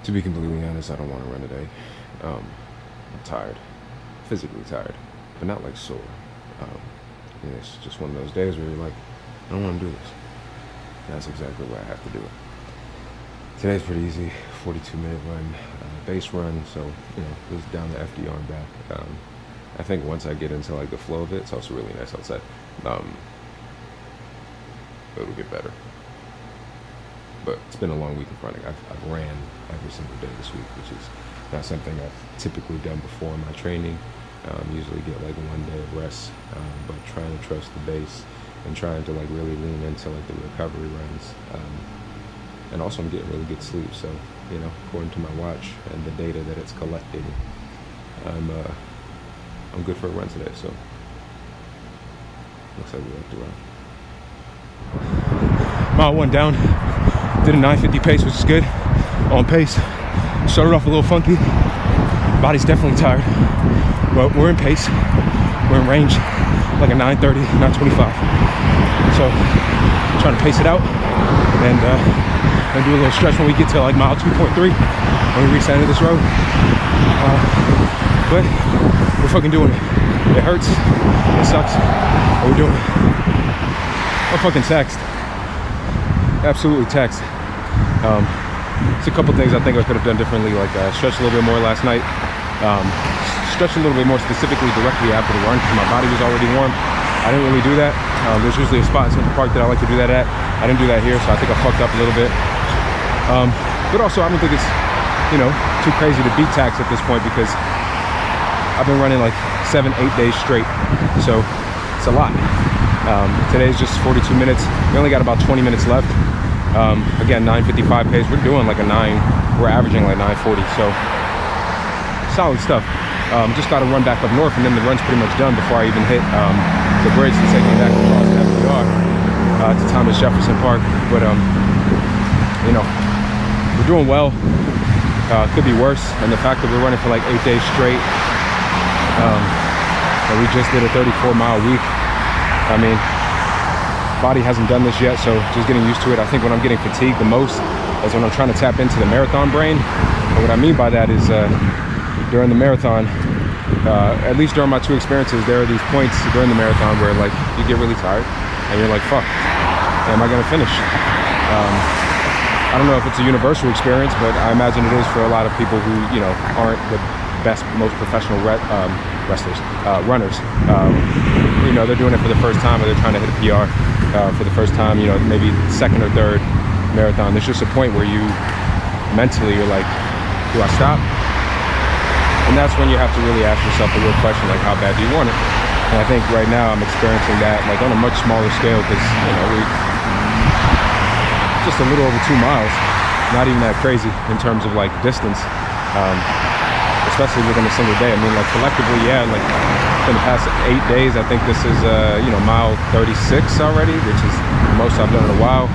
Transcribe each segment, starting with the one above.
To be completely honest, I don't want to run today. I'm tired, physically tired, but not like sore. Um, it's just one of those days where you're like, I don't want to do this. That's exactly why I have to do it. Today's pretty easy, 42-minute run, base run, so, just down to FDR and back. I think once I get into like the flow of it, it's also really nice outside. It'll get better. But it's been a long week of running. I've ran every single day this week, which is not something I've typically done before in my training. Usually get like one day of rest, but trying to trust the base and trying to like really lean into like the recovery runs. And also I'm getting really good sleep. So, according to my watch and the data that it's collecting, I'm good for a run today. So looks like we have to run. Mile one down. Did a 9:50 pace, which is good. On pace. Started off a little funky. Body's definitely tired. But we're in pace. We're in range. Like a 9:30, 9:25. So trying to pace it out. And do a little stretch when we get to like mile 2.3. When we reach the end of this road. But we're fucking doing it. It hurts. It sucks. But we're doing it. I'm fucking taxed. Absolutely taxed. It's a couple things I think I could have done differently, like stretched a little bit more last night. Stretched a little bit more specifically directly after the run because my body was already warm. I didn't really do that. There's usually a spot in Central Park that I like to do that at. I didn't do that here, so I think I fucked up a little bit. But also, I don't think it's, too crazy to beat tax at this point because I've been running like 7-8 days straight. So it's a lot. Today's just 42 minutes. We only got about 20 minutes left. Again, 9:55 pace. We're doing like we're averaging like 9:40. So solid stuff. Just got to run back up north and then the run's pretty much done before I even hit the bridge to take me back across the FDR to Thomas Jefferson Park. But, we're doing well. Could be worse. And the fact that we're running for like 8 days straight. And we just did a 34-mile week. I mean, body hasn't done this yet, so just getting used to it. I think when I'm getting fatigued the most is when I'm trying to tap into the marathon brain. And what I mean by that is during the marathon, at least during my two experiences, there are these points during the marathon where like you get really tired and you're like, fuck, am I gonna finish? I don't know if it's a universal experience, but I imagine it is for a lot of people who, aren't the best, most professional runners. They're doing it for the first time or they're trying to hit a PR for the first time, maybe second or third marathon. There's just a point where you mentally you're like, do I stop? And that's when you have to really ask yourself the real question, like, how bad do you want it? And I think right now I'm experiencing that like on a much smaller scale because, we just a little over 2 miles, not even that crazy in terms of like distance. Especially within a single day. I mean, like collectively, yeah, like in the past 8 days, I think this is, mile 36 already, which is the most I've done in a while.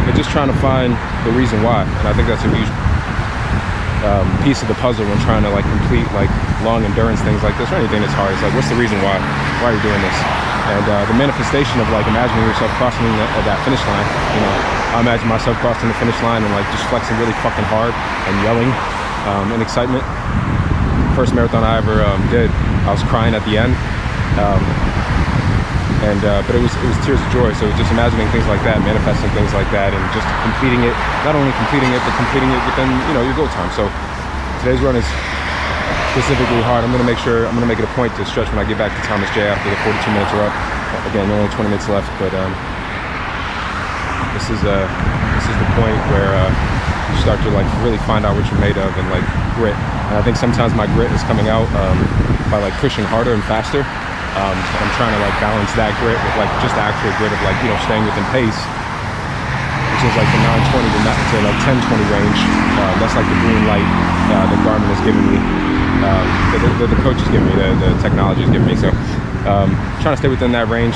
But just trying to find the reason why. And I think that's a huge piece of the puzzle when trying to like complete like long endurance things like this or anything that's hard. It's like, what's the reason why? Why are you doing this? And the manifestation of like imagining yourself crossing that finish line, I imagine myself crossing the finish line and like just flexing really fucking hard and yelling in excitement. First marathon I ever did, I was crying at the end, but it was tears of joy. So just imagining things like that, manifesting things like that, and just completing it. Not only completing it, but completing it within your goal time. So today's run is specifically hard. I'm gonna make it a point to stretch when I get back to Thomas J after the 42 minutes are up. Again, only 20 minutes left, but this is the point where you start to like really find out what you're made of and like grit. And I think sometimes my grit is coming out by like pushing harder and faster. I'm trying to like balance that grit with like just the actual grit of like staying within pace, which is like the 9:20 to like 10:20 range. That's like the green light that Garmin is giving me, the coach is giving me, the technology is giving me. So trying to stay within that range,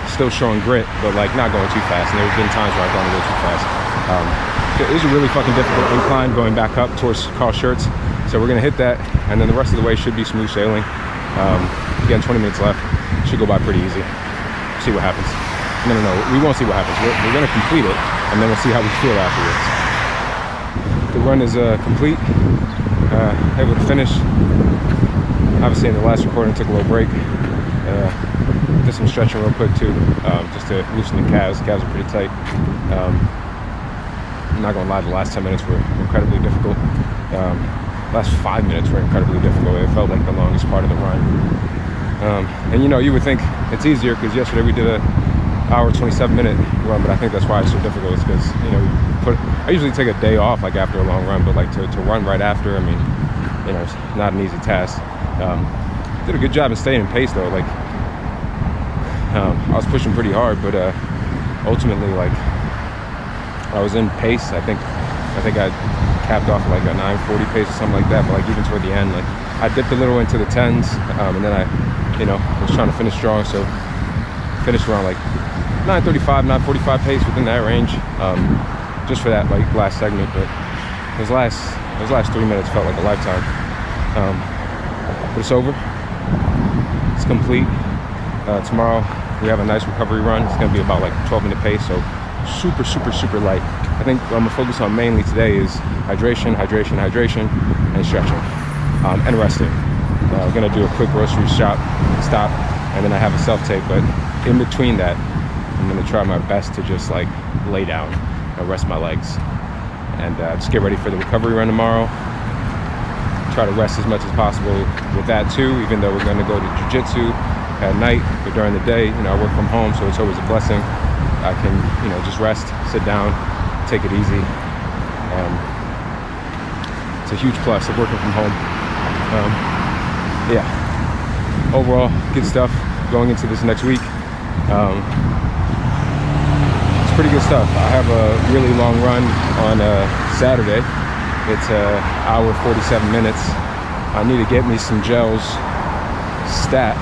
still showing grit, but like not going too fast. And there's been times where I've gone a little too fast. It is a really fucking difficult incline going back up towards Carl Schurz. So we're gonna hit that, and then the rest of the way should be smooth sailing. Again, 20 minutes left. Should go by pretty easy. See what happens. No, we won't see what happens. We're gonna complete it, and then we'll see how we feel afterwards. The run is complete. Able to finish. Obviously, in the last recording, took a little break. Did some stretching real quick too, just to loosen the calves. Calves are pretty tight. I'm not gonna lie, the last 10 minutes were incredibly difficult. Last 5 minutes were incredibly difficult. It felt like the longest part of the run. And you know, you would think it's easier because yesterday we did a hour 27-minute run, but I think that's why it's so difficult. It's because, you know, I usually take a day off like after a long run, but like to run right after, I mean, you know, it's not an easy task. Did a good job of staying in pace though. Like I was pushing pretty hard, but ultimately, like, I was in pace. I think I capped off like a 9:40 pace or something like that. But like even toward the end, like I dipped a little into the 10s, and then I, you know, was trying to finish strong, so finished around like 9:35, 9:45 pace, within that range, just for that like last segment. But those last 3 minutes felt like a lifetime. But it's over. It's complete. Tomorrow we have a nice recovery run. It's gonna be about like 12-minute pace, so super light. I think what I'm gonna focus on mainly today is hydration, and stretching, and resting. We're gonna do a quick grocery stop, and then I have a self-tape, but in between that, I'm gonna try my best to just like lay down and rest my legs, and just get ready for the recovery run tomorrow. Try to rest as much as possible with that too, even though we're gonna go to jiu-jitsu at night, but during the day, you know, I work from home, so it's always a blessing. I can, you know, just rest, sit down, take it easy. It's a huge plus of working from home. Yeah, overall, good stuff going into this next week. It's pretty good stuff. I have a really long run on Saturday. It's an hour 47 minutes. I need to get me some gels stat.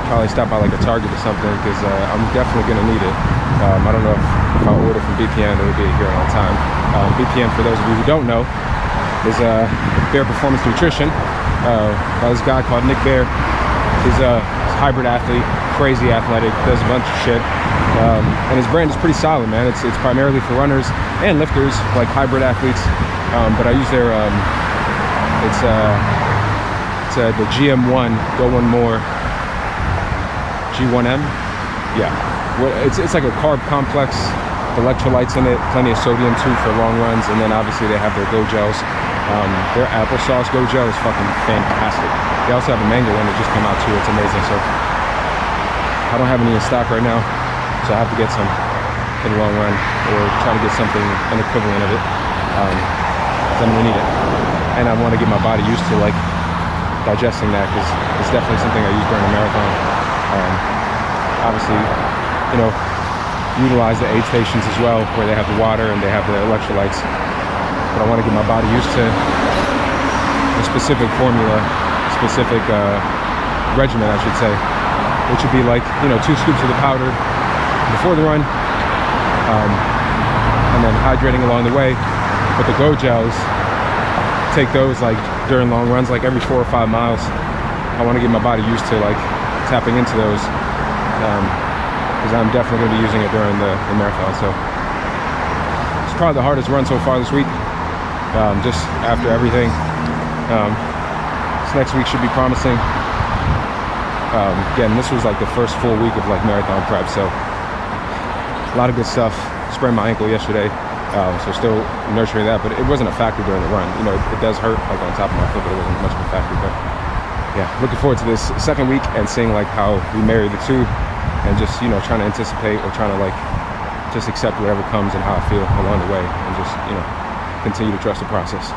Probably stop by like a Target or something, because I'm definitely gonna need it. I don't know if I order from BPN, it'll be here on time. BPN, for those of you who don't know, is Bear Performance Nutrition by this guy called Nick Bear. He's a hybrid athlete, crazy athletic, does a bunch of shit, and his brand is pretty solid, man. It's primarily for runners and lifters, like hybrid athletes. But I use their it's the GM1 Go One More. G1M, yeah. Well, it's like a carb complex, electrolytes in it, plenty of sodium too for long runs, and then obviously they have their Go Gels. Their applesauce Go Gel is fucking fantastic. They also have a mango one that just came out too. It's amazing. So I don't have any in stock right now, so I have to get some for the long run, or try to get something, an equivalent of it. I'm gonna need it, and I want to get my body used to like digesting that, because it's definitely something I use during a marathon. Obviously, you know, utilize the aid stations as well, where they have the water and they have the electrolytes. But I want to get my body used to a specific formula, specific regimen, I should say, which would be like, you know, 2 scoops of the powder before the run, and then hydrating along the way. But the Go Gels, take those like during long runs, like every 4 or 5 miles. I want to get my body used to like tapping into those, because I'm definitely going to be using it during the marathon. So it's probably the hardest run so far this week, just after everything. This next week should be promising. Again, this was like the first full week of like marathon prep, so a lot of good stuff. Sprained my ankle yesterday, so still nurturing that, but it wasn't a factor during the run. You know, it does hurt like on top of my foot, but it wasn't much of a factor. But yeah, looking forward to this second week and seeing like how we marry the two, and just, you know, trying to anticipate, or trying to like just accept whatever comes and how I feel along the way, and just, you know, continue to trust the process.